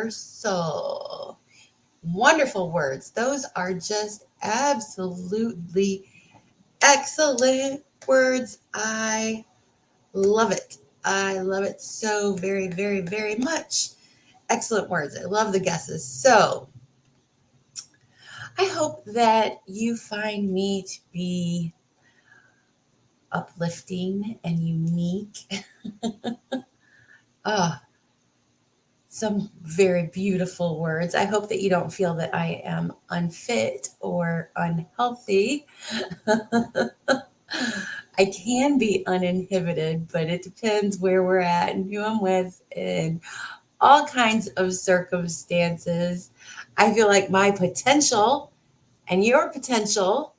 universal. Wonderful words. Those are just absolutely excellent words. I love it. I love it so very, very, very much. Excellent words. I love the guesses. So I hope that you find me to be uplifting and unique. Ah, some very beautiful words. I hope that you don't feel that I am unfit or unhealthy. I can be uninhibited, but it depends where we're at and who I'm with and all kinds of circumstances. I feel like my potential and your potential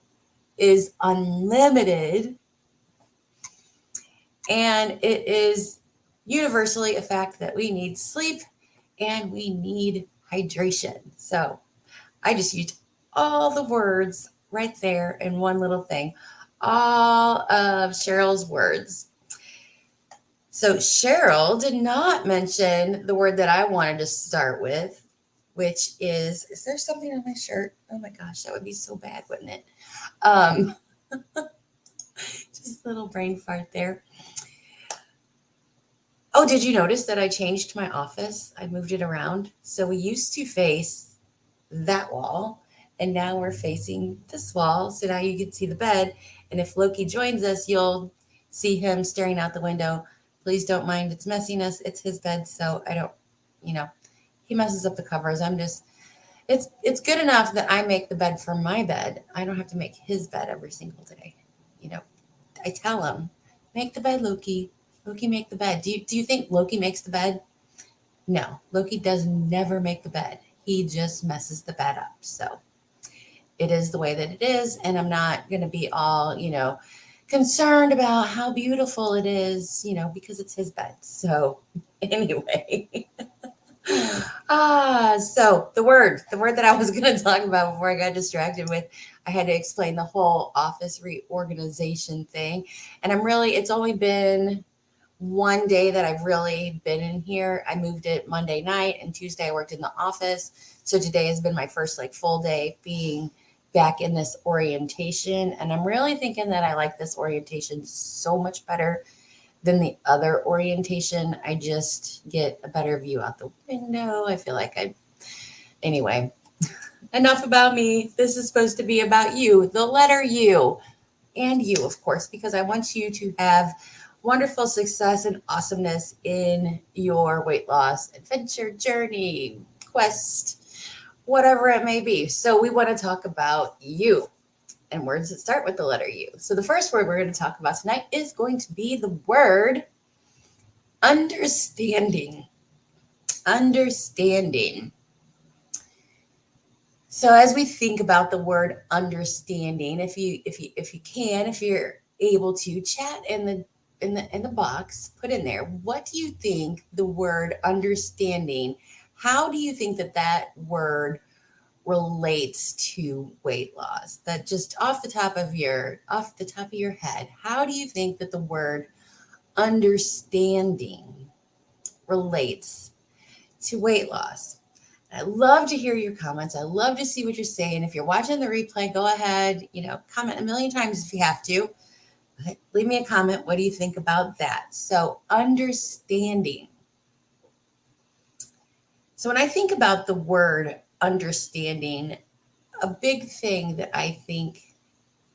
is unlimited, and it is universally a fact that we need sleep and we need hydration. So I just used all the words right there in one little thing, all of Cheryl's words. So Cheryl did not mention the word that I wanted to start with, which is there something on my shirt? Oh my gosh, that would be so bad, wouldn't it? Um, just a little brain fart there. Oh, did you notice that I changed my office? I moved it around. So we used to face that wall, and now we're facing this wall. So now you can see the bed. And if Loki joins us, you'll see him staring out the window. Please don't mind its messiness. It's his bed, so I don't, you know, he messes up the covers. I'm just it's good enough that I make the bed for my bed. I don't have to make his bed every single day. You know, I tell him, make the bed, Loki. Loki, make the bed. Do you think Loki makes the bed? No, Loki does never make the bed. He just messes the bed up. So it is the way that it is. And I'm not going to be all, concerned about how beautiful it is, because it's his bed. So anyway. So the word that I was going to talk about before I got distracted with, I had to explain the whole office reorganization thing. And it's only been one day that I've really been in here. I moved it Monday night, and Tuesday I worked in the office. So today has been my first full day being back in this orientation. And I'm really thinking that I like this orientation so much better than the other orientation. I just get a better view out the window. I feel like anyway, enough about me. This is supposed to be about you, the letter U, and you, of course, because I want you to have wonderful success and awesomeness in your weight loss adventure, journey, quest, whatever it may be. So, we want to talk about you and words that start with the letter U. So, the first word we're going to talk about tonight is going to be the word understanding. Understanding. So as we think about the word understanding, if you're able to chat in the box, put in there, what do you think the word understanding, how do you think that word relates to weight loss? That just off the top of your head, how do you think that the word understanding relates to weight loss? I love to hear your comments. I love to see what you're saying. If you're watching the replay, go ahead, comment a million times if you have to. Leave me a comment. What do you think about that? So, understanding. So, when I think about the word understanding, a big thing that I think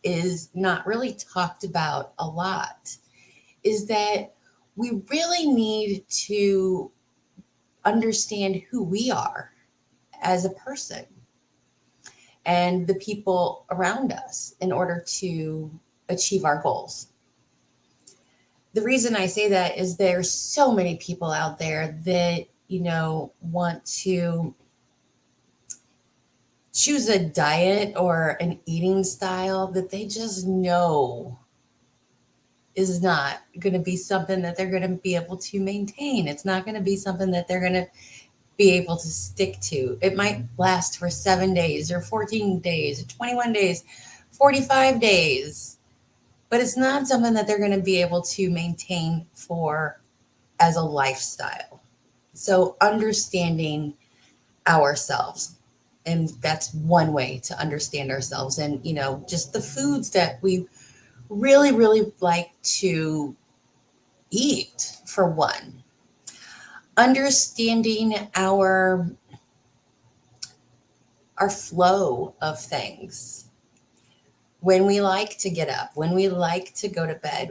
is not really talked about a lot is that we really need to understand who we are as a person and the people around us in order to achieve our goals. The reason I say that is there's so many people out there that, want to choose a diet or an eating style that they just know is not going to be something that they're going to be able to maintain. It's not going to be something that they're going to be able to stick to. It might last for 7 days or 14 days or 21 days, 45 days, but it's not something that they're going to be able to maintain for as a lifestyle. So understanding ourselves. And that's one way to understand ourselves. And, just the foods that we really, really like to eat, for one. Understanding our flow of things. When we like to get up, when we like to go to bed,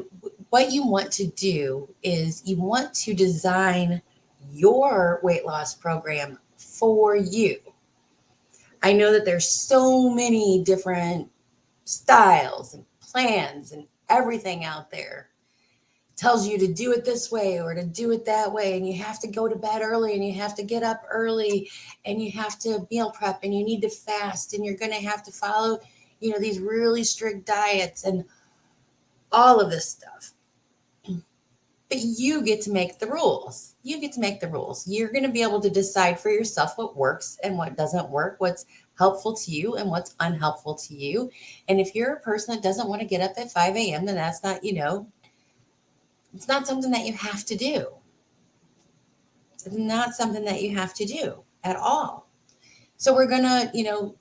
what you want to do is you want to design your weight loss program for you. I know that there's so many different styles and plans and everything out there. Tells you to do it this way or to do it that way, and you have to go to bed early and you have to get up early and you have to meal prep and you need to fast and you're going to have to follow these really strict diets and all of this stuff. But you get to make the rules. You get to make the rules. You're going to be able to decide for yourself what works and what doesn't work, what's helpful to you and what's unhelpful to you. And if you're a person that doesn't want to get up at 5 a.m., then that's not, it's not something that you have to do. It's not something that you have to do at all. So we're going to,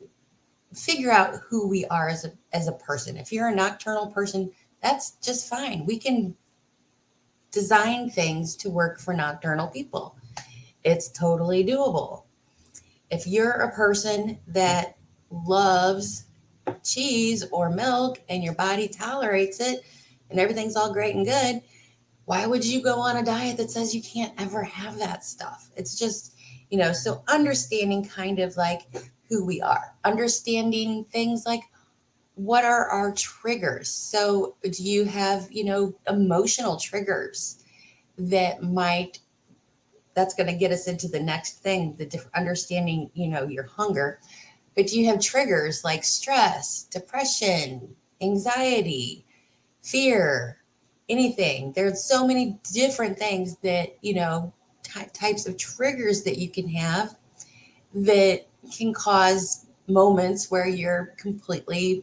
figure out who we are as a person. If you're a nocturnal person, that's just fine. We can design things to work for nocturnal people. It's totally doable. If you're a person that loves cheese or milk and your body tolerates it and everything's all great and good, why would you go on a diet that says you can't ever have that stuff? It's just, so understanding kind of like who we are, understanding things like what are our triggers? So do you have, emotional triggers that's going to get us into the next thing, the different understanding, your hunger. But do you have triggers like stress, depression, anxiety, fear, anything? There's so many different things that, types of triggers that you can have that can cause moments where you're completely,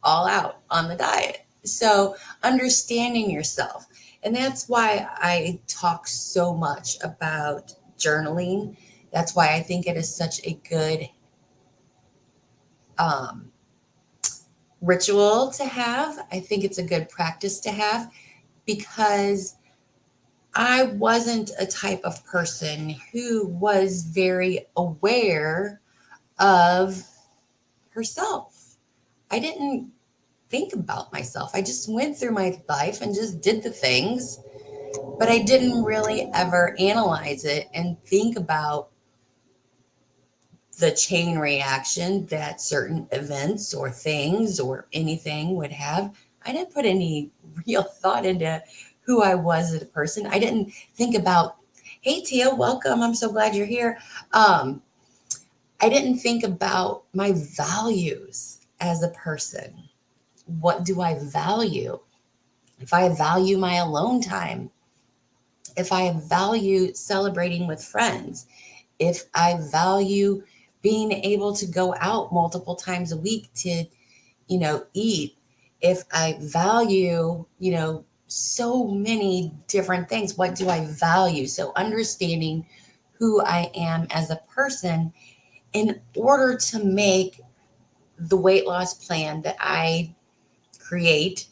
all out on the diet. So understanding yourself. And that's why I talk so much about journaling. That's why I think it is such a good ritual to have. I think it's a good practice to have because I wasn't a type of person who was very aware of herself. I didn't think about myself. I just went through my life and just did the things, but I didn't really ever analyze it and think about the chain reaction that certain events or things or anything would have. I didn't put any real thought into who I was as a person. I didn't think about, hey, Tia, welcome. I'm so glad you're here. I didn't think about my values as a person. What do I value? If I value my alone time, if I value celebrating with friends, if I value being able to go out multiple times a week to, eat, if I value, so many different things, what do I value? So understanding who I am as a person in order to make the weight loss plan that I create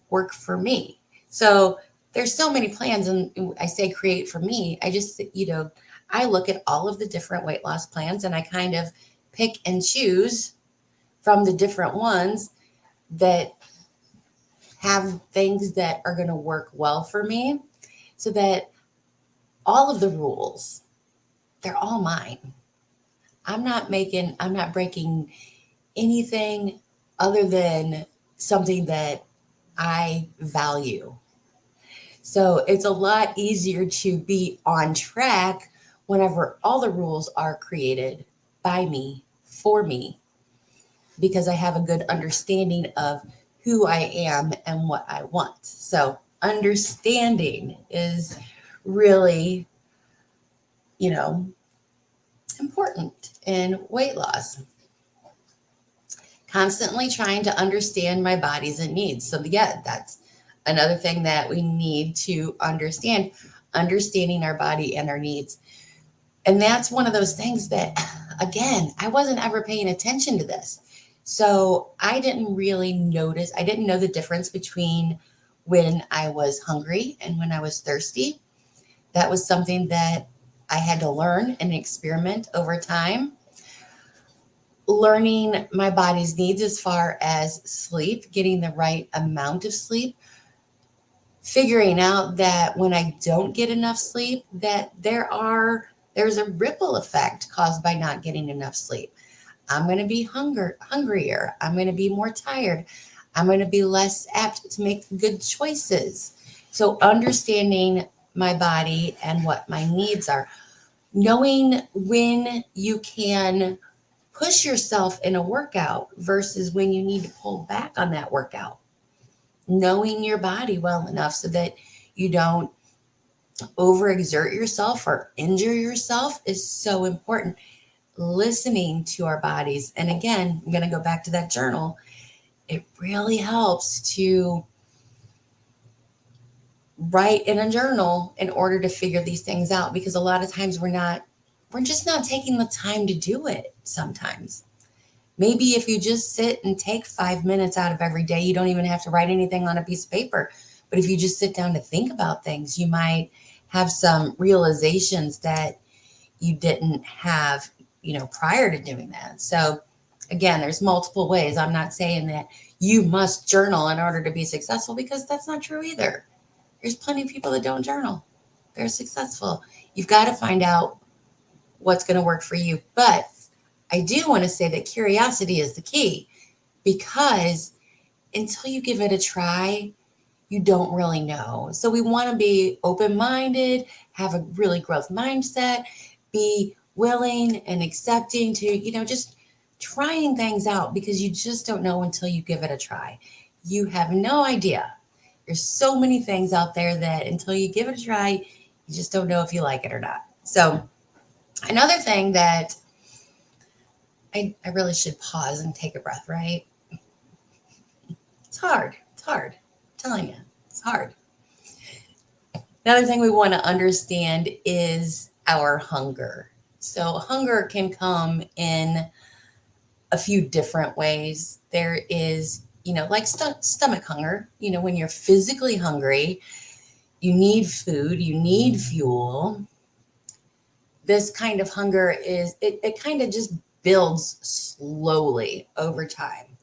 work for me. So there's so many plans, and I say create for me. I just, I look at all of the different weight loss plans and I kind of pick and choose from the different ones that have things that are going to work well for me so that all of the rules, they're all mine. I'm not breaking anything other than something that I value. So it's a lot easier to be on track whenever all the rules are created by me, for me, because I have a good understanding of who I am and what I want. So understanding is really, important in weight loss. Constantly trying to understand my bodies and needs. So yeah, that's another thing that we need to understand, understanding our body and our needs. And that's one of those things that, again, I wasn't ever paying attention to this. So I didn't really notice, I didn't know the difference between when I was hungry and when I was thirsty. That was something that I had to learn and experiment over time. Learning my body's needs as far as sleep, getting the right amount of sleep, figuring out that when I don't get enough sleep, that there's a ripple effect caused by not getting enough sleep. I'm going to be hungrier. I'm going to be more tired. I'm going to be less apt to make good choices. So understanding my body and what my needs are, knowing when you can push yourself in a workout versus when you need to pull back on that workout, knowing your body well enough so that you don't overexert yourself or injure yourself is so important. Listening to our bodies. And again, I'm going to go back to that journal. It really helps to write in a journal in order to figure these things out, because a lot of times we're just not taking the time to do it sometimes. Maybe if you just sit and take 5 minutes out of every day, you don't even have to write anything on a piece of paper. But if you just sit down to think about things, you might have some realizations that you didn't have, prior to doing that. So again, there's multiple ways. I'm not saying that you must journal in order to be successful, because that's not true either. There's plenty of people that don't journal. They're successful. You've got to find out what's going to work for you. But I do want to say that curiosity is the key, because until you give it a try, you don't really know. So we want to be open-minded, have a really growth mindset, be willing and accepting to, just trying things out, because you just don't know until you give it a try. You have no idea. There's so many things out there that until you give it a try, you just don't know if you like it or not. So another thing that I really should pause and take a breath, right? It's hard. It's hard. I'm telling you, it's hard. Another thing we want to understand is our hunger. So hunger can come in a few different ways. There is, like stomach hunger, when you're physically hungry, you need food, you need fuel. This kind of hunger it kind of just builds slowly over time.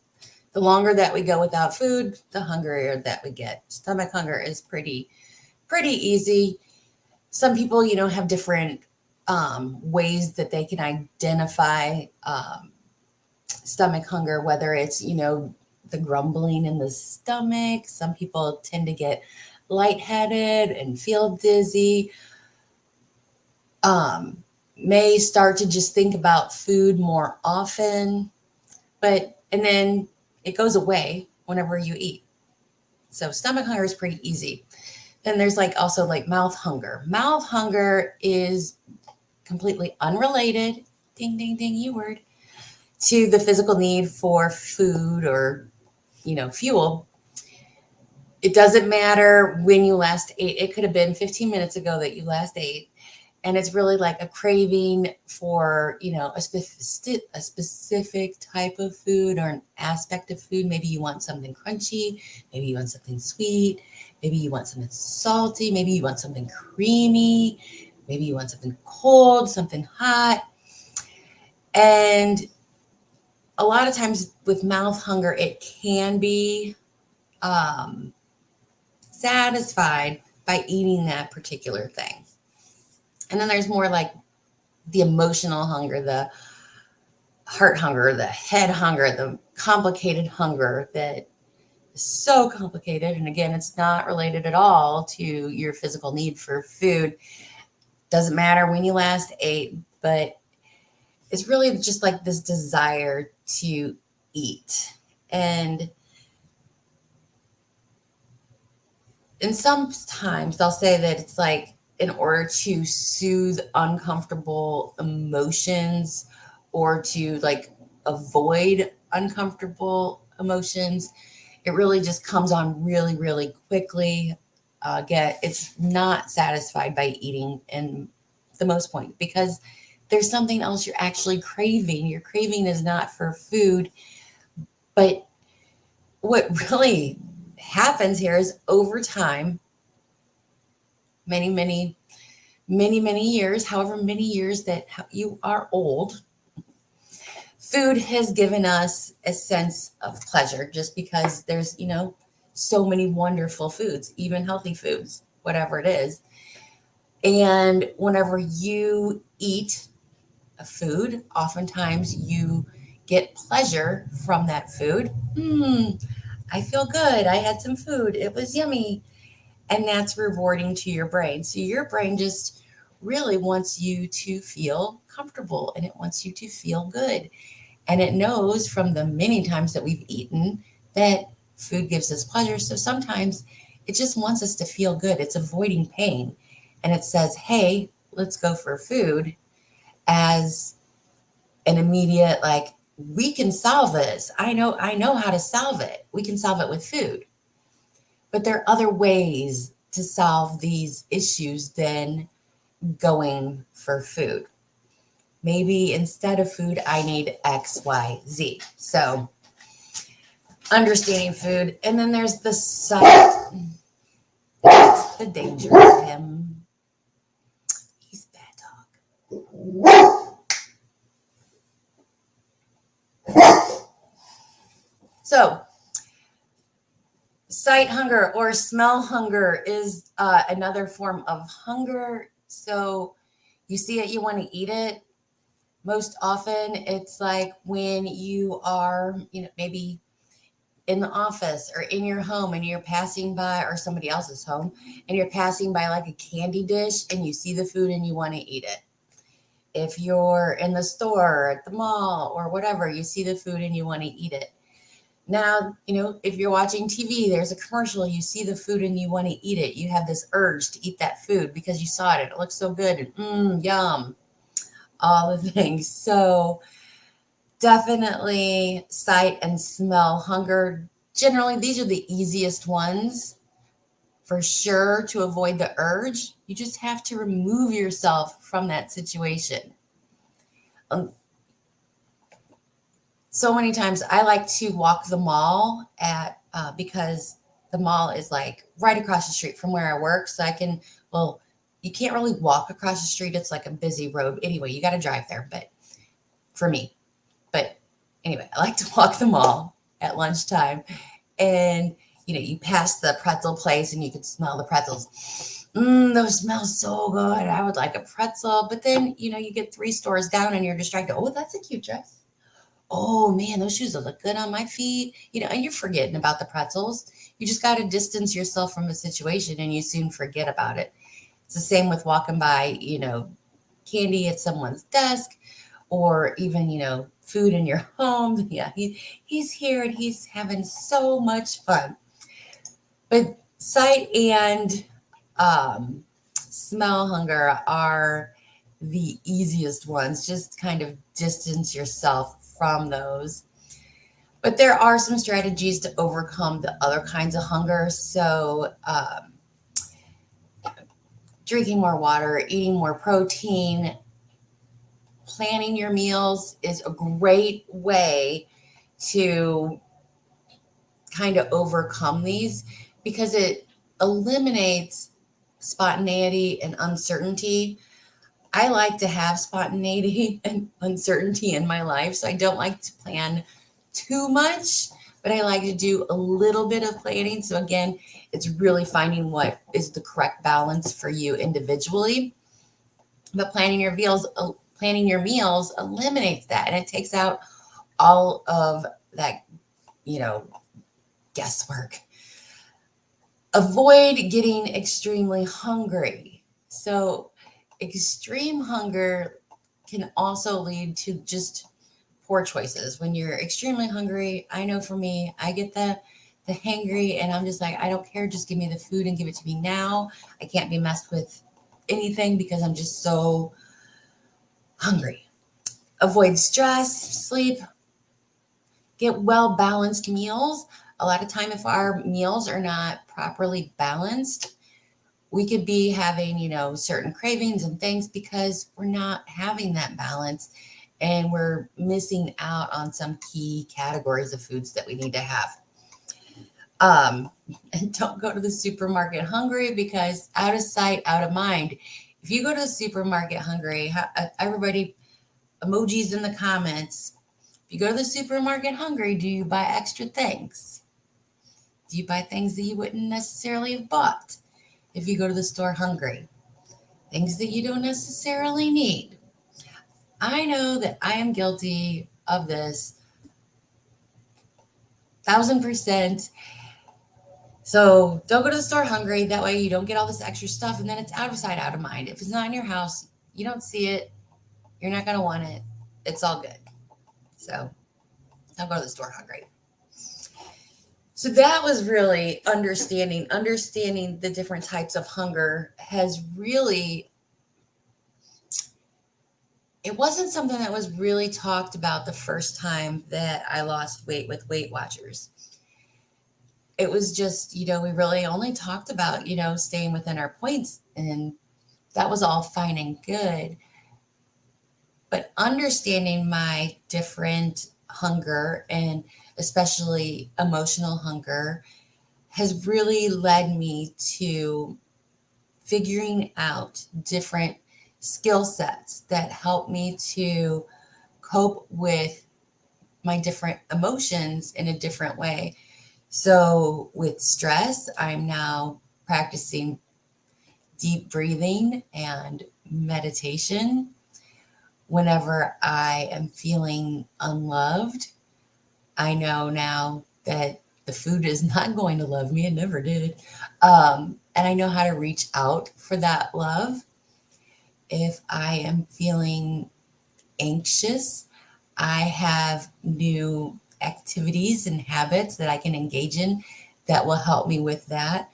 The longer that we go without food, the hungrier that we get. Stomach hunger is pretty easy. Some people, have different ways that they can identify stomach hunger, whether it's, the grumbling in the stomach. Some people tend to get lightheaded and feel dizzy. May start to just think about food more often, and then it goes away whenever you eat. So stomach hunger is pretty easy. Then there's also mouth hunger. Mouth hunger is completely unrelated, ding, ding, ding, you word, to the physical need for food or, fuel. It doesn't matter when you last ate. It could have been 15 minutes ago that you last ate. And it's really like a craving for, a specific type of food or an aspect of food. Maybe you want something crunchy. Maybe you want something sweet. Maybe you want something salty. Maybe you want something creamy. Maybe you want something cold, something hot. And a lot of times with mouth hunger, it can be satisfied by eating that particular thing. And then there's more like the emotional hunger, the heart hunger, the head hunger, the complicated hunger that is so complicated. And again, it's not related at all to your physical need for food. Doesn't matter when you last ate, but it's really just like this desire to eat. And sometimes they'll say that it's like in order to soothe uncomfortable emotions or to avoid uncomfortable emotions, it really just comes on really, really quickly. It's not satisfied by eating in the most point, because there's something else you're actually craving. Your craving is not for food, but what really happens here is over time, many years, however many years that you are old, food has given us a sense of pleasure just because there's, so many wonderful foods, even healthy foods, whatever it is. And whenever you eat a food, oftentimes you get pleasure from that food. I feel good. I had some food. It was yummy. And that's rewarding to your brain. So your brain just really wants you to feel comfortable and it wants you to feel good. And it knows from the many times that we've eaten that food gives us pleasure. So sometimes it just wants us to feel good. It's avoiding pain. And it says, hey, let's go for food as an immediate, like, we can solve this. I know how to solve it. We can solve it with food. But there are other ways to solve these issues than going for food. Maybe instead of food, I need X, Y, Z. So understanding food. And then there's the sight. That's the danger of him. He's bad dog. So sight hunger or smell hunger is another form of hunger. So you see it, you want to eat it. Most often it's like when you are, maybe in the office or in your home and you're passing by, or somebody else's home, and you're passing by like a candy dish and you see the food and you want to eat it. If you're in the store, at the mall, or whatever, you see the food and you want to eat it. Now, if you're watching TV, there's a commercial, you see the food and you want to eat it. You have this urge to eat that food because you saw it. It looks so good and yum, all the things. So definitely sight and smell hunger. Generally, these are the easiest ones for sure to avoid the urge. You just have to remove yourself from that situation. So many times I like to walk the mall because the mall is like right across the street from where I work. So you can't really walk across the street. It's like a busy road. Anyway, you got to drive there, but for me. But anyway, I like to walk the mall at lunchtime, and you pass the pretzel place and you can smell the pretzels. Those smell so good. I would like a pretzel. But then, you get 3 stores down and you're distracted. Oh, that's a cute dress. Oh man, those shoes will look good on my feet. And you're forgetting about the pretzels. You just got to distance yourself from a situation and you soon forget about it. It's the same with walking by, candy at someone's desk, or even, food in your home. Yeah, he's here and he's having so much fun. But sight and smell hunger are the easiest ones. Just kind of distance yourself from those. But there are some strategies to overcome the other kinds of hunger. So drinking more water, eating more protein, planning your meals is a great way to kind of overcome these, because it eliminates spontaneity and uncertainty. I like to have spontaneity and uncertainty in my life, so I don't like to plan too much, but I like to do a little bit of planning. So again, it's really finding what is the correct balance for you individually. But planning your meals eliminates that, and it takes out all of that, guesswork. Avoid getting extremely hungry. So extreme hunger can also lead to just poor choices. When you're extremely hungry, I know for me, I get the hangry, and I'm just like, I don't care. Just give me the food and give it to me now. I can't be messed with anything because I'm just so hungry. Avoid stress, sleep, get well-balanced meals. A lot of time, if our meals are not properly balanced, we could be having, certain cravings and things because we're not having that balance and we're missing out on some key categories of foods that we need to have. Um, and don't go to the supermarket hungry because out of sight, out of mind. If you go to the supermarket hungry, everybody, emojis in the comments. If you go to the supermarket hungry, do you buy extra things? Do you buy things that you wouldn't necessarily have bought if you go to the store hungry? Things that you don't necessarily need. I know that I am guilty of this 1000%. So don't go to the store hungry. That way you don't get all this extra stuff and then it's out of sight, out of mind. If it's not in your house, you don't see it, you're not going to want it. It's all good. So don't go to the store hungry. So that was really understanding the different types of hunger has really, it wasn't something that was really talked about the first time that I lost weight with Weight Watchers. It was just, we really only talked about, staying within our points, and that was all fine and good. But understanding my different hunger, and especially emotional hunger, has really led me to figuring out different skill sets that help me to cope with my different emotions in a different way. So with stress, I'm now practicing deep breathing and meditation. Whenever I am feeling unloved, I know now that the food is not going to love me. It never did. And I know how to reach out for that love. If I am feeling anxious, I have new activities and habits that I can engage in that will help me with that.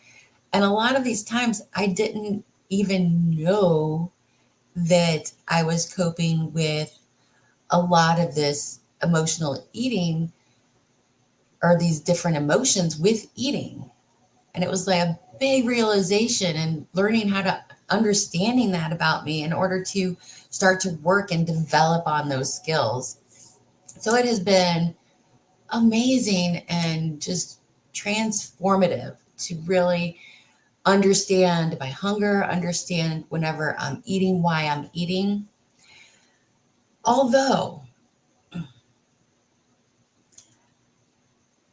And a lot of these times, I didn't even know that I was coping with a lot of this emotional eating or these different emotions with eating. And it was like a big realization and learning how to understanding that about me in order to start to work and develop on those skills. So it has been amazing and just transformative to really understand my hunger, understand whenever I'm eating, why I'm eating. Although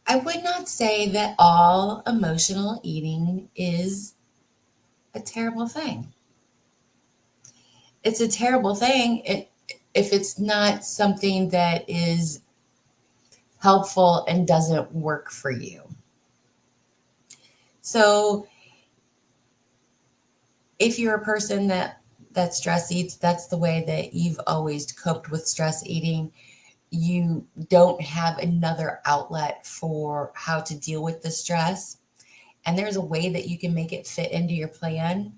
I would not say that all emotional eating is a terrible thing. It's a terrible thing if it's not something that is helpful and doesn't work for you. So if you're a person that stress eats, that's the way that you've always coped with stress eating. You don't have another outlet for how to deal with the stress, and there's a way that you can make it fit into your plan,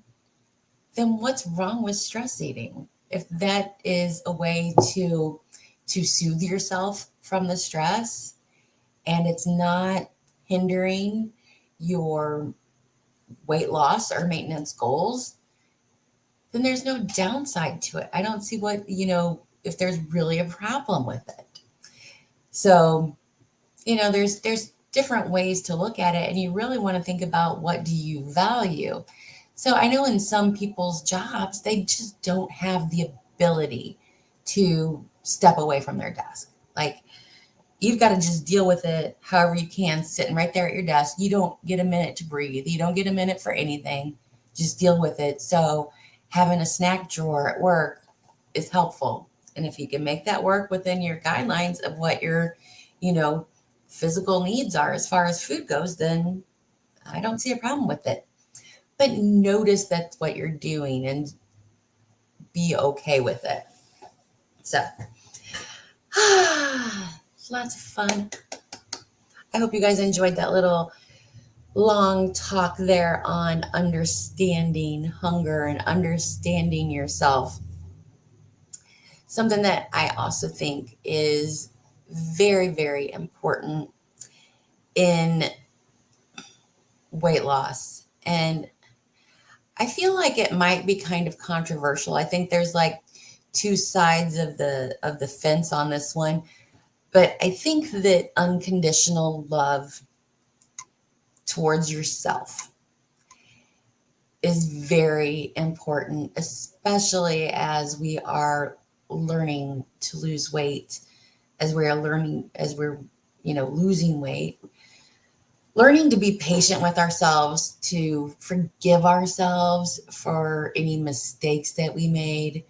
then what's wrong with stress eating? If that is a way to soothe yourself from the stress and it's not hindering your weight loss or maintenance goals, then there's no downside to it. I don't see if there's really a problem with it. So, there's different ways to look at it, and you really want to think about what do you value. So I know in some people's jobs, they just don't have the ability to step away from their desk. Like, you've got to just deal with it however you can, sitting right there at your desk. You don't get a minute to breathe. You don't get a minute for anything. Just deal with it. So having a snack drawer at work is helpful. And if you can make that work within your guidelines of what your, physical needs are as far as food goes, then I don't see a problem with it. But notice that's what you're doing and be okay with it. So, lots of fun. I hope you guys enjoyed that little long talk there on understanding hunger and understanding yourself. Something that I also think is very, very important in weight loss. And I feel like it might be kind of controversial. I think there's like two sides of the fence on this one, but I think that unconditional love towards yourself is very important, especially as we are learning to lose weight, as we're, losing weight, learning to be patient with ourselves, to forgive ourselves for any mistakes that we made.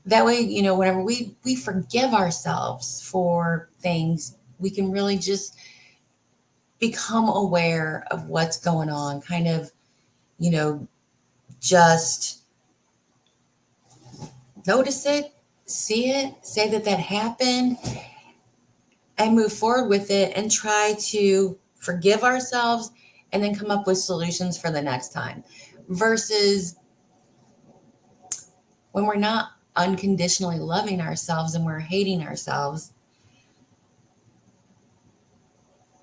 That way, whenever we forgive ourselves for things, we can really just become aware of what's going on, kind of, you know, just notice it, see it, say that that happened, and move forward with it and try to forgive ourselves and then come up with solutions for the next time. Versus when we're not unconditionally loving ourselves and we're hating ourselves,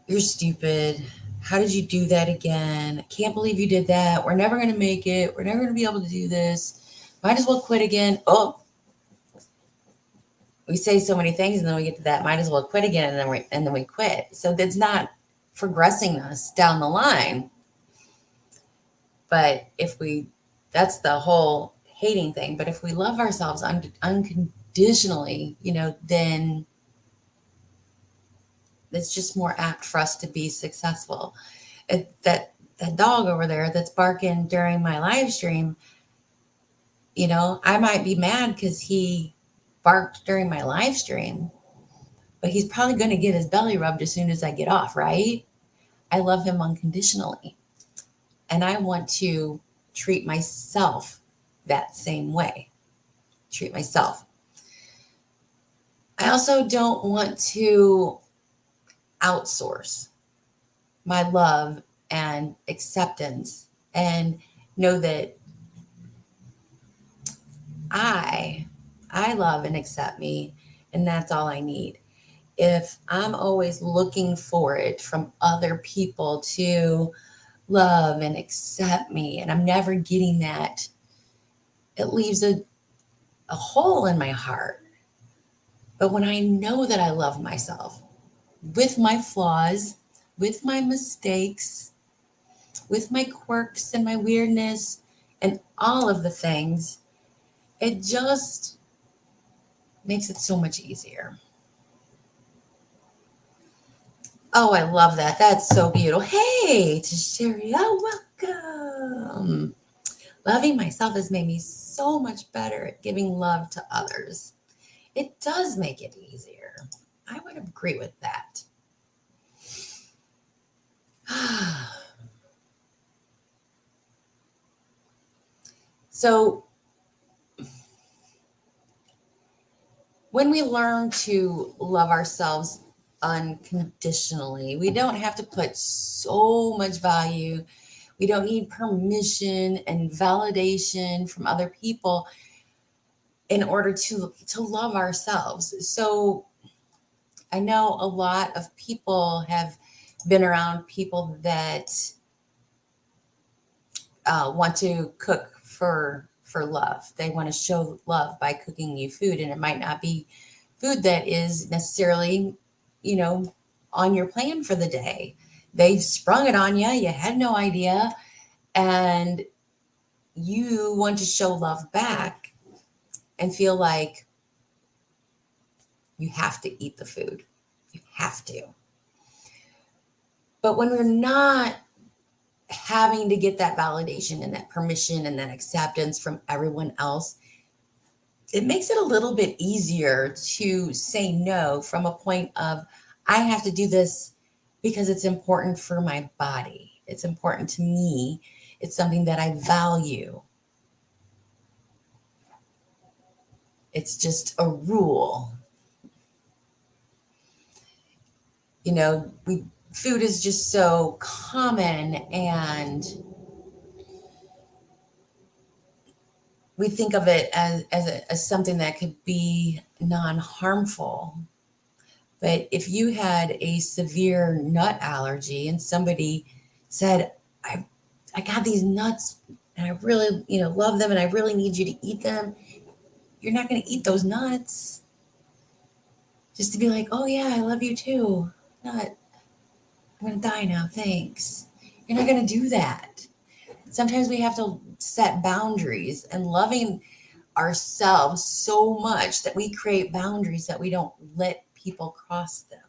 you're stupid. How did you do that again? I can't believe you did that. We're never going to make it. We're never going to be able to do this. Might as well quit again. Oh, we say so many things and then we get to that. Might as well quit again, and then we quit. So that's not progressing us down the line. But that's the whole hating thing. But if we love ourselves unconditionally, then it's just more apt for us to be successful. That dog over there that's barking during my live stream, I might be mad because he barked during my live stream, but he's probably going to get his belly rubbed as soon as I get off, right? I love him unconditionally. And I want to treat myself that same way. Treat myself. I also don't want to outsource my love and acceptance and know that I love and accept me, and that's all I need. If I'm always looking for it from other people to love and accept me, and I'm never getting that, it leaves a hole in my heart. But when I know that I love myself with my flaws, with my mistakes, with my quirks and my weirdness, and all of the things, it just makes it so much easier. Oh, I love that. That's so beautiful. Hey, to Sherry, welcome. Loving myself has made me so much better at giving love to others. It does make it easier. I would agree with that. So, when we learn to love ourselves unconditionally, we don't have to put so much value. We don't need permission and validation from other people in order to love ourselves. So I know a lot of people have been around people that want to cook for love. They want to show love by cooking you food, and it might not be food that is necessarily, on your plan for the day. They've sprung it on you. You had no idea, and you want to show love back and feel like you have to eat the food. You have to. But when we're not having to get that validation and that permission and that acceptance from everyone else, it makes it a little bit easier to say no from a point of, I have to do this because it's important for my body. It's important to me. It's something that I value. It's just a rule. Food is just so common, and we think of it as something that could be non-harmful. But if you had a severe nut allergy and somebody said, I got these nuts and I really, love them and I really need you to eat them, you're not going to eat those nuts just to be like, oh yeah, I love you too. Not, I'm going to die now. Thanks. You're not going to do that. Sometimes we have to set boundaries and loving ourselves so much that we create boundaries that we don't let people cross them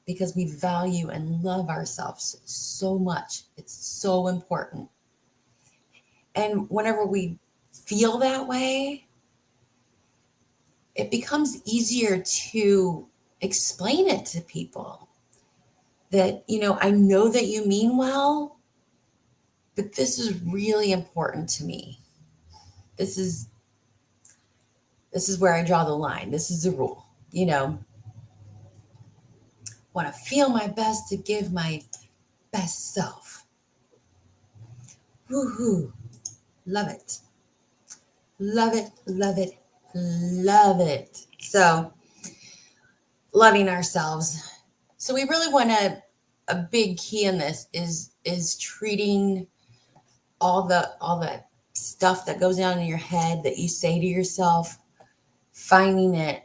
because we value and love ourselves so much. It's so important. And whenever we feel that way, it becomes easier to explain it to people that, I know that you mean well, but this is really important to me. This is where I draw the line. This is the rule. Want to feel my best to give my best self. Woohoo. Love it. Love it. Love it. Love it. So, loving ourselves. So we really want a big key in this is treating all the stuff that goes on in your head that you say to yourself, finding it,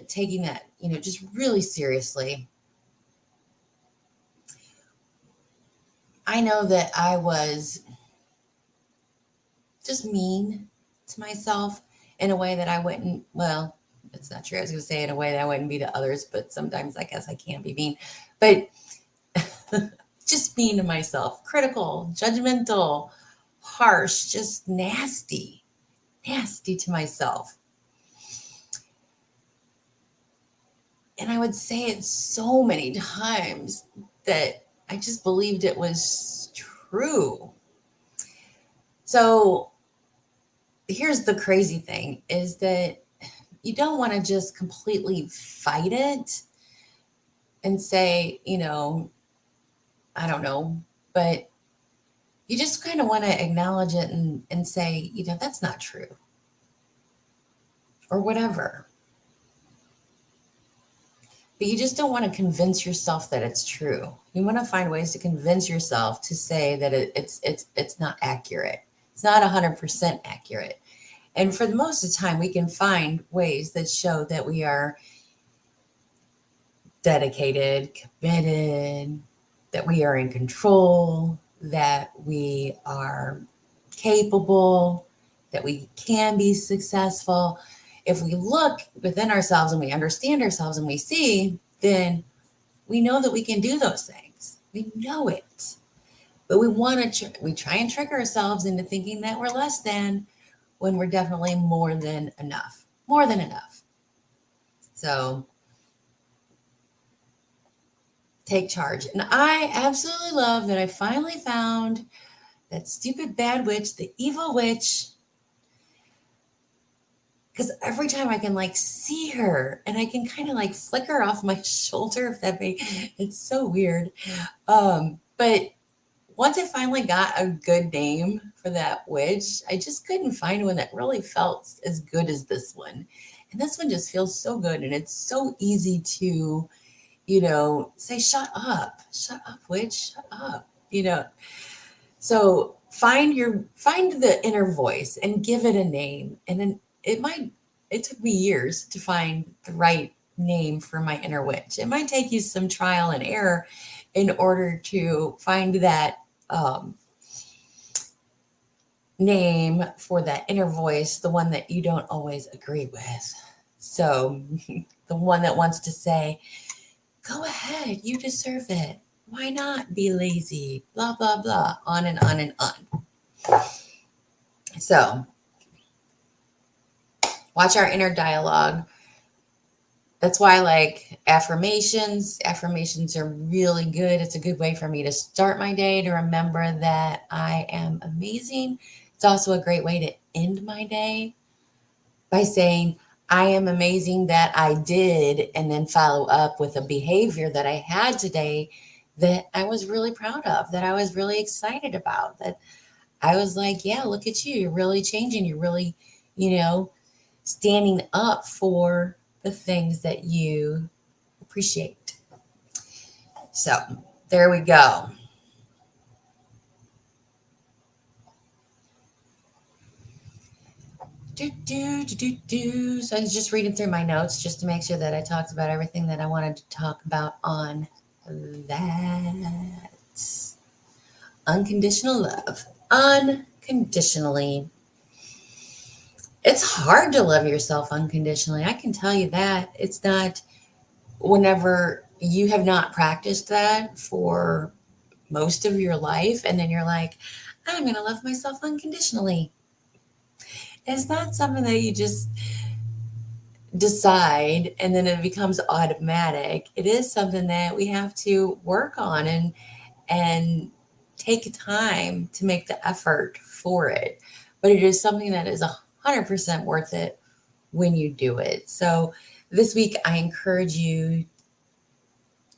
taking that, just really seriously. I know that I was just mean to myself in a way that I wouldn't, well, it's not true. I was going to say in a way that I wouldn't be to others, but sometimes I guess I can be mean. But just mean to myself, critical, judgmental, harsh, just nasty to myself. And I would say it so many times that I just believed it was true. So here's the crazy thing is that you don't want to just completely fight it and say, I don't know, but you just kind of want to acknowledge it and say, that's not true or whatever. But you just don't want to convince yourself that it's true. You want to find ways to convince yourself to say that it's not accurate. It's not 100% accurate. And for the most of the time, we can find ways that show that we are dedicated, committed, that we are in control, that we are capable, that we can be successful. If we look within ourselves and we understand ourselves and we see, then we know that we can do those things. We know it. But we try and trick ourselves into thinking that we're less than when we're definitely more than enough. More than enough. So take charge. And I absolutely love that I finally found that stupid bad witch, the evil witch, because every time I can see her and I can kind of flicker off my shoulder, if that it's so weird. But once I finally got a good name for that witch, I just couldn't find one that really felt as good as this one. And this one just feels so good. And it's so easy to, say, shut up, witch, shut up, So find the inner voice and give it a name. And then it took me years to find the right name for my inner witch. It might take you some trial and error in order to find that name for that inner voice, the one that you don't always agree with. So the one that wants to say, go ahead, you deserve it. Why not be lazy? Blah, blah, blah, on and on and on. So watch our inner dialogue. That's why I like affirmations. Affirmations are really good. It's a good way for me to start my day, to remember that I am amazing. It's also a great way to end my day by saying, I am amazing that I did, and then follow up with a behavior that I had today that I was really proud of, that I was really excited about, that I was like, yeah, look at you. You're really changing. You're really, standing up for the things that you appreciate. So there we go. So I was just reading through my notes just to make sure that I talked about everything that I wanted to talk about on that. Unconditional love. Unconditionally. It's hard to love yourself unconditionally. I can tell you that. It's not, whenever you have not practiced that for most of your life, and then you're like, I'm going to love myself unconditionally. It's not something that you just decide and then it becomes automatic. It is something that we have to work on and take time to make the effort for it. But it is something that is 100% worth it when you do it. So this week, I encourage you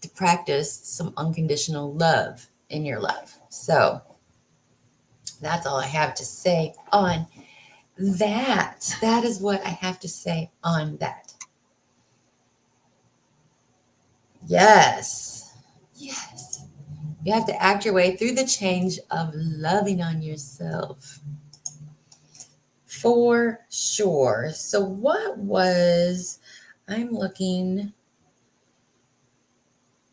to practice some unconditional love in your life. So that's all I have to say on that. That is what I have to say on that. Yes. Yes. You have to act your way through the change of loving on yourself. For sure. So, I'm looking,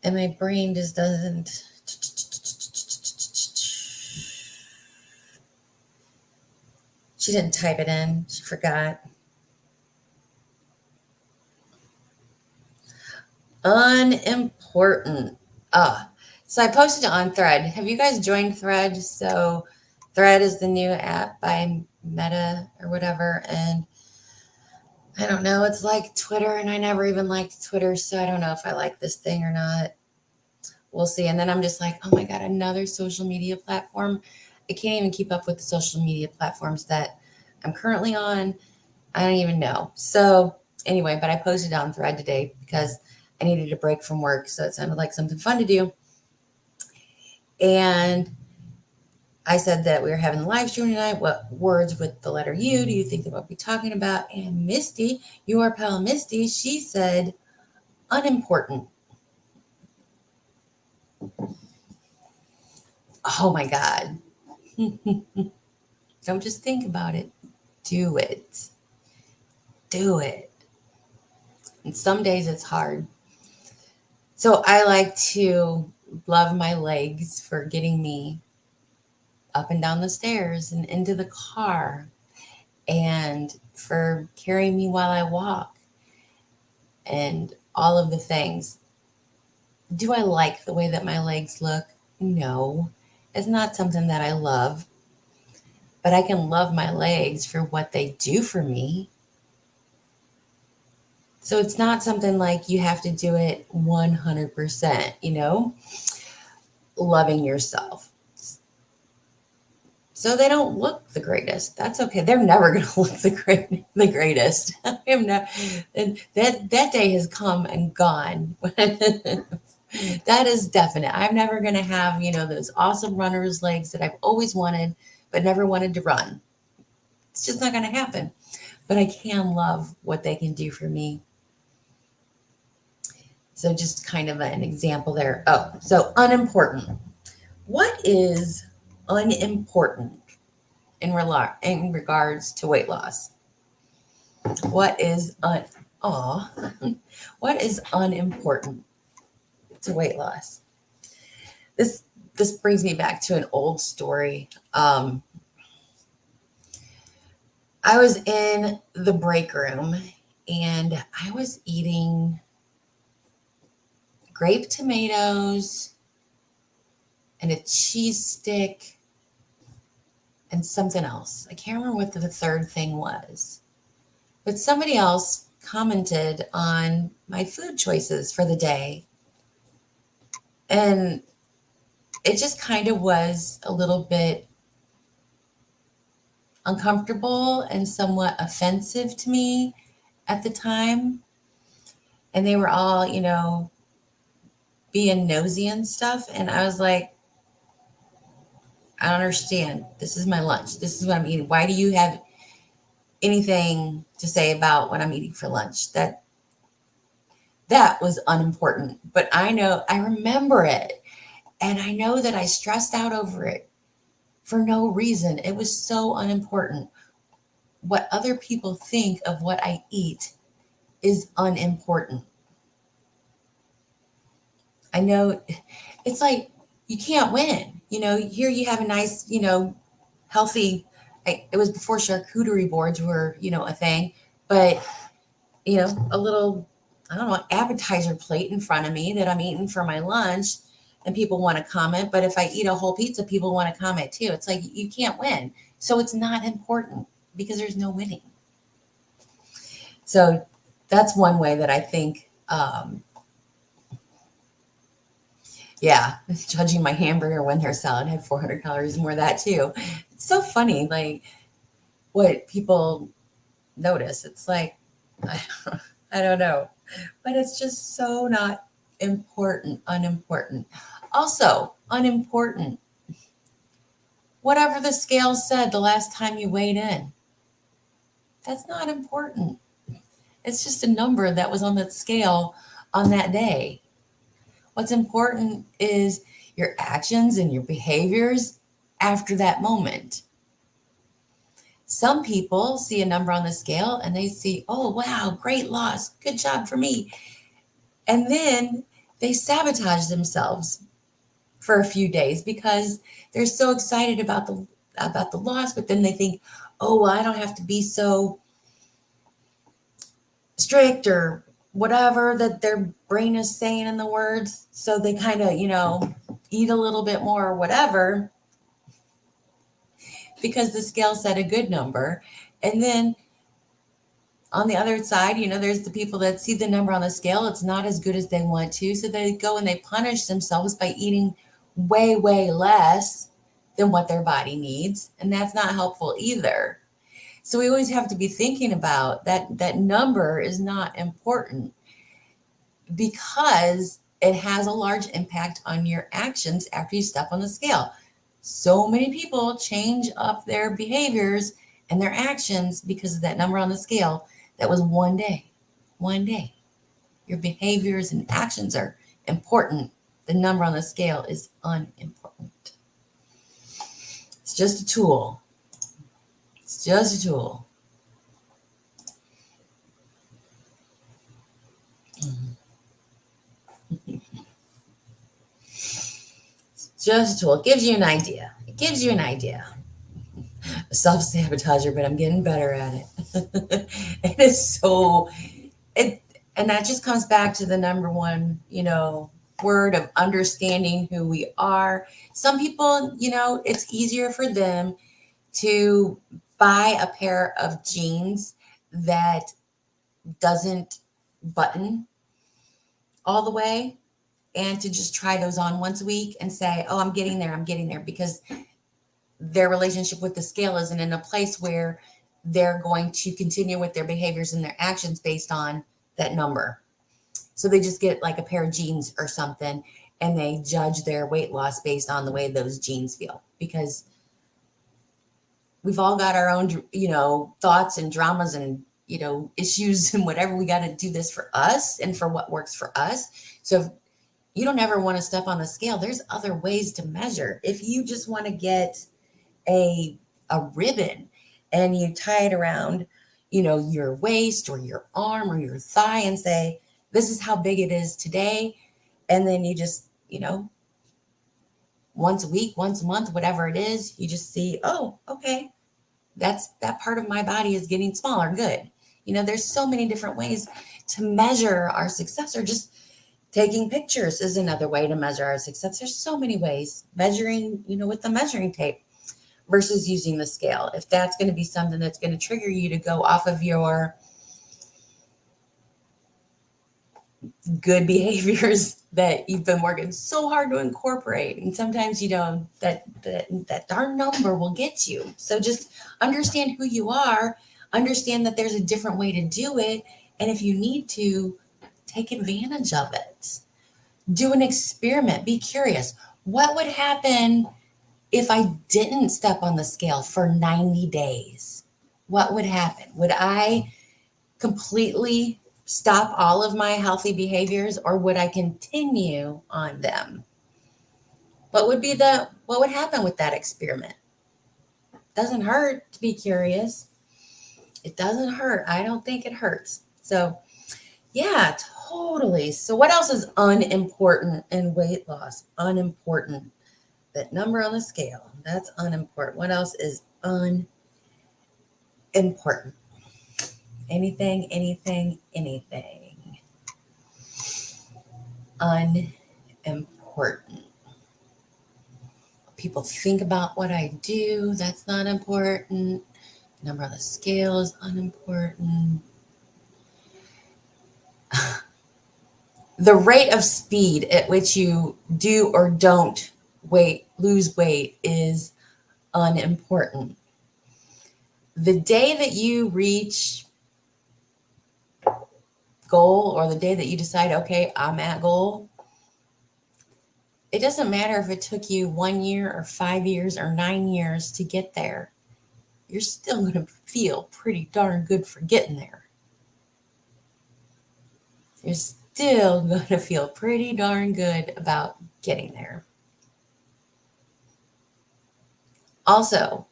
and my brain just doesn't. She didn't type it in, she forgot. Unimportant. So I posted it on Thread. Have you guys joined Thread? So Thread is the new app by Meta or whatever. And I don't know, it's like Twitter, and I never even liked Twitter. So I don't know if I like this thing or not. We'll see. And then I'm just like, oh my God, another social media platform. I can't even keep up with the social media platforms that I'm currently on. I don't even know. So anyway, but I posted on Thread today because I needed a break from work. So it sounded like something fun to do. And I said that we were having the live stream tonight. What words with the letter U do you think that we'll be talking about? And Misty, your pal Misty, she said unimportant. Oh my God. Don't just think about it. Do it. Do it. And some days it's hard. So I like to love my legs for getting me up and down the stairs and into the car, and for carrying me while I walk, and all of the things. Do I like the way that my legs look? No. It's not something that I love, but I can love my legs for what they do for me. So it's not something like you have to do it 100%, loving yourself. So they don't look the greatest. That's okay. They're never going to look the greatest. I'm not, and that day has come and gone. That is definite. I'm never going to have, those awesome runner's legs that I've always wanted, but never wanted to run. It's just not going to happen. But I can love what they can do for me. So just kind of an example there. Oh, so unimportant. What is unimportant in regards to weight loss? What is what is unimportant to weight loss? This brings me back to an old story. I was in the break room and I was eating grape tomatoes and a cheese stick and something else. I can't remember what the third thing was. But somebody else commented on my food choices for the day. And it just kind of was a little bit uncomfortable and somewhat offensive to me at the time. And they were all, being nosy and stuff. And I was like, I don't understand. This is my lunch. This is what I'm eating. Why do you have anything to say about what I'm eating for lunch? That was unimportant. But I remember it. And I know that I stressed out over it for no reason. It was so unimportant. what other people think of what I eat is unimportant. I know it's like you can't win. Here you have a nice, healthy. It was before charcuterie boards were, a thing, but a little, I don't know, appetizer plate in front of me that I'm eating for my lunch, and people want to comment. But if I eat a whole pizza, people want to comment too. It's like you can't win, so it's not important because there's no winning. So that's one way that I think. Yeah, judging my hamburger when their salad had 400 calories more, that too. It's so funny, like what people notice. It's like, I, I don't know, but it's just so not important, unimportant. Also, unimportant, whatever the scale said the last time you weighed in, that's not important. It's just a number that was on that scale on that day. What's important is your actions and your behaviors after that moment. Some people see a number on the scale and they see, oh, wow, great loss. Good job for me. And then they sabotage themselves for a few days because they're so excited about the loss, but then they think, oh, well, I don't have to be so strict or whatever that their brain is saying in the words. So they kind of, eat a little bit more or whatever because the scale said a good number. And then on the other side, there's the people that see the number on the scale. It's not as good as they want to. So they go and they punish themselves by eating way, way less than what their body needs. And that's not helpful either. So we always have to be thinking about that number is not important because it has a large impact on your actions after you step on the scale. So many people change up their behaviors and their actions because of that number on the scale. That was one day. One day. Your behaviors and actions are important. The number on the scale is unimportant. It's just a tool. It's just a tool. It's just a tool. It gives you an idea. It gives you an idea. A self-sabotager, but I'm getting better at it. It is so it and that just comes back to the number one, word of understanding who we are. Some people, it's easier for them to buy a pair of jeans that doesn't button all the way and to just try those on once a week and say, oh, I'm getting there, because their relationship with the scale isn't in a place where they're going to continue with their behaviors and their actions based on that number. So they just get like a pair of jeans or something and they judge their weight loss based on the way those jeans feel, because we've all got our own, thoughts and dramas and, issues and whatever. We got to do this for us and for what works for us. So if you don't ever want to step on the scale, there's other ways to measure. If you just want to get a ribbon and you tie it around, your waist or your arm or your thigh and say, this is how big it is today. And then you just, once a week, once a month, whatever it is, you just see, oh, okay, that part of my body is getting smaller. Good. There's so many different ways to measure our success, or just taking pictures is another way to measure our success. There's so many ways. Measuring, with the measuring tape versus using the scale. If that's going to be something that's going to trigger you to go off of your good behaviors that you've been working so hard to incorporate, and sometimes that darn number will get you. So just understand who you are, understand that there's a different way to do it, and if you need to, take advantage of it. Do an experiment. Be curious. What would happen if I didn't step on the scale for 90 days? What would happen? Would I completely stop all of my healthy behaviors, or would I continue on them? What would happen with that experiment? Doesn't hurt to be curious. It doesn't hurt. I don't think it hurts. So, yeah, totally. So, what else is unimportant in weight loss? Unimportant. That number on the scale, that's unimportant. What else is unimportant? Anything. Unimportant. People think about what I do. That's not important. Number on the scale is unimportant. The rate of speed at which you do or don't lose weight is unimportant. The day that you reach goal, or the day that you decide, okay, I'm at goal, it doesn't matter if it took you 1 year or 5 years or 9 years to get there. You're still going to feel pretty darn good for getting there. You're still going to feel pretty darn good about getting there. Also,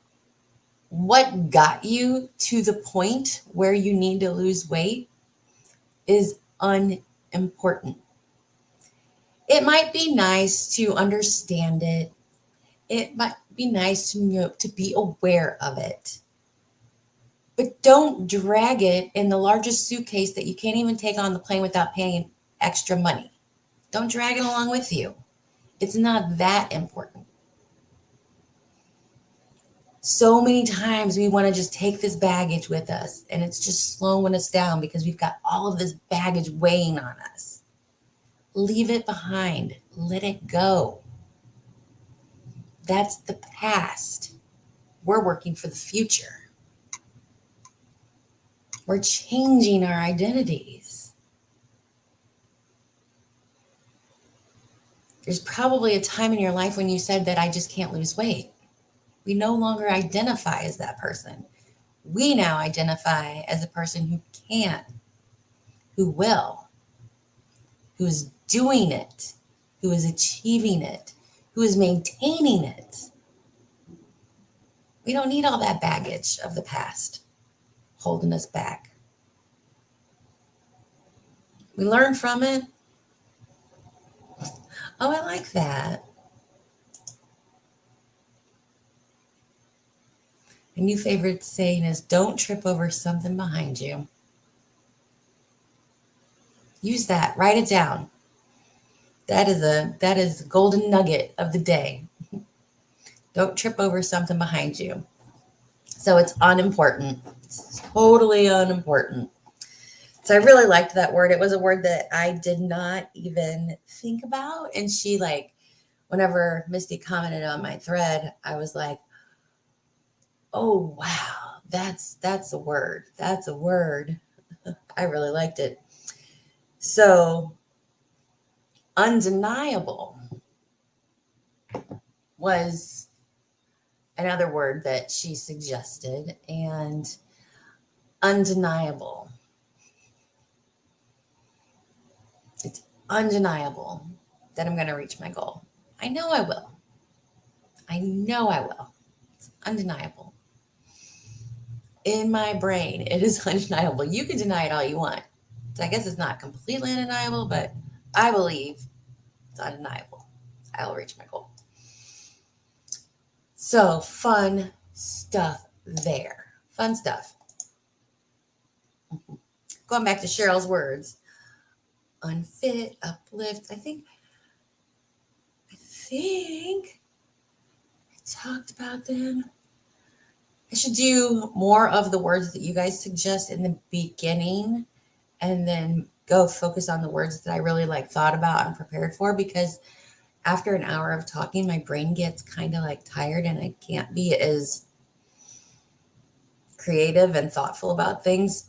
what got you to the point where you need to lose weight is unimportant. It might be nice to understand it. It might be nice to be aware of it. But don't drag it in the largest suitcase that you can't even take on the plane without paying extra money. Don't drag it along with you. It's not that important. So many times we want to just take this baggage with us, and it's just slowing us down because we've got all of this baggage weighing on us. Leave it behind. Let it go. That's the past. We're working for the future. We're changing our identities. There's probably a time in your life when you said that I just can't lose weight. We no longer identify as that person. We now identify as a person who can, who will, who is doing it, who is achieving it, who is maintaining it. We don't need all that baggage of the past holding us back. We learn from it. Oh, I like that. A new favorite saying is, don't trip over something behind you. Use that. Write it down. That is a golden nugget of the day. Don't trip over something behind you. So it's unimportant. It's totally unimportant. So I really liked that word. It was a word that I did not even think about. And whenever Misty commented on my thread, I was like, oh, wow, that's a word. That's a word. I really liked it. So undeniable was another word that she suggested, and undeniable. It's undeniable that I'm going to reach my goal. I know I will. It's undeniable. In my brain, it is undeniable. You can deny it all you want. So I guess it's not completely undeniable, but I believe it's undeniable. I'll reach my goal. So fun stuff there. Fun stuff. Going back to Cheryl's words. Unfit, uplift. I think I talked about them. I should do more of the words that you guys suggest in the beginning, and then go focus on the words that I really thought about and prepared for, because after an hour of talking, my brain gets kind of tired, and I can't be as creative and thoughtful about things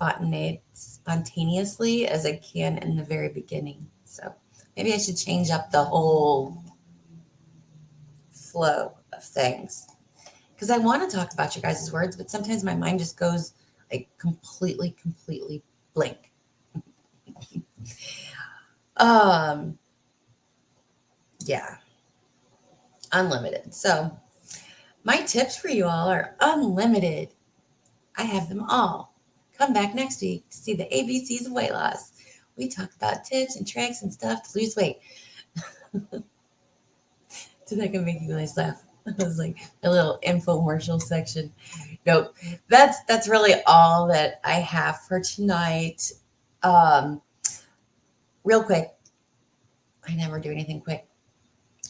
spontaneously as I can in the very beginning. So maybe I should change up the whole flow of things, because I want to talk about your guys' words, but sometimes my mind just goes completely blank. Yeah, unlimited. So my tips for you all are unlimited. I have them all. Come back next week to see the ABCs of weight loss. We talk about tips and tricks and stuff to lose weight. So that can make you guys laugh. It was like a little infomercial section. Nope. That's really all that I have for tonight. Um, Real quick, I never do anything quick.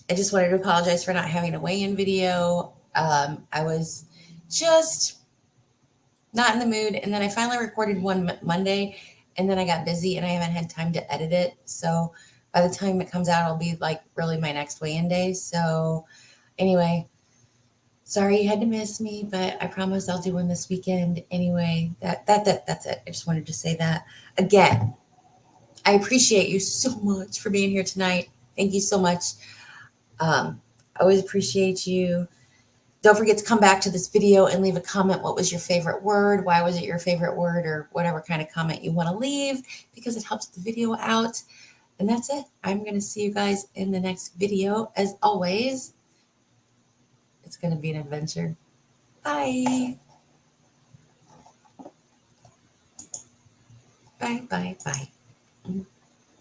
I just wanted to apologize for not having a weigh-in video. I was just not in the mood, and then I finally recorded one Monday, and then I got busy and I haven't had time to edit it. So by the time it comes out, it'll be like really my next weigh-in day. So anyway, sorry you had to miss me, but I promise I'll do one this weekend. Anyway, that's it. I just wanted to say that again. I appreciate you so much for being here tonight. Thank you so much. I always appreciate you. Don't forget to come back to this video and leave a comment. What was your favorite word? Why was it your favorite word? Or whatever kind of comment you want to leave, because it helps the video out. And that's it. I'm going to see you guys in the next video. As always, it's going to be an adventure. Bye. Bye, bye, bye.